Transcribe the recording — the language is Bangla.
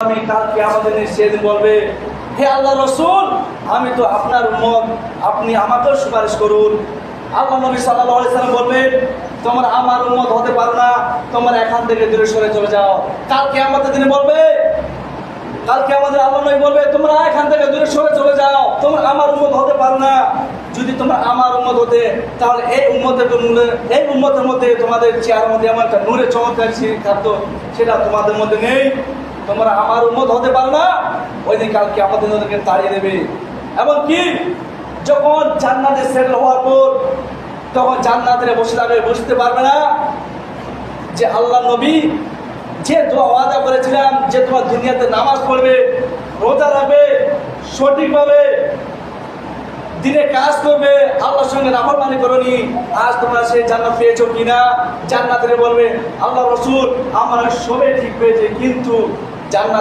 আমি কালকে আমাদের সেদিন বলবে, হে আল্লাহ রসুল, আমি তো আপনার উম্মত, আপনি আমাকেও সুপারিশ করুন। আল্লাহ নবী সাল্লাল্লাহু আলাইহি সাল্লাম বলবেন, তোমরা আমার উম্মত হতে পারো না, তোমরা এখান থেকে দূরে সরে চলে যাও। কালকে আমাদের দিনে বলবে, কালকে আমাদের আল্লাহ নবী বলবে, তোমরা এখান থেকে দূরে সরে চলে যাও, তোমরা আমার উম্মত হতে পারো না। যদি তোমরা আমার উম্মত হতে, তাহলে এই উম্মতের মধ্যে তোমাদের চেহারার মধ্যে এমন একটা নূরের চমৎকার থাকতো, সেটা তোমাদের মধ্যে নেই। তোমরা আমার উম্মত হতে পারো না, ওই দিন কালকে আমাদের ওদেরকে তাড়িয়ে দেবে। এমনকি যখন জান্নাতে সেটেল হওয়ার পর, তখন জান্নাতে বসে যাবে, বুঝতে পারবে না যে আল্লাহ নবী যে দোয়া ওয়াদা করেছিলাম, যে তোমার দুনিয়াতে নামাজ পড়বে, রোজা রাখবে, সঠিকভাবে দিনে কাজ করবে, আল্লাহর সঙ্গে নাফরমানি করনি, আজ তোমরা সেই জান্নাত পেয়েছো কিনা? জান্নাতে বলবে, আল্লাহ রসুল, আমরা সবে ঠিক পেয়েছি, কিন্তু জান্নাত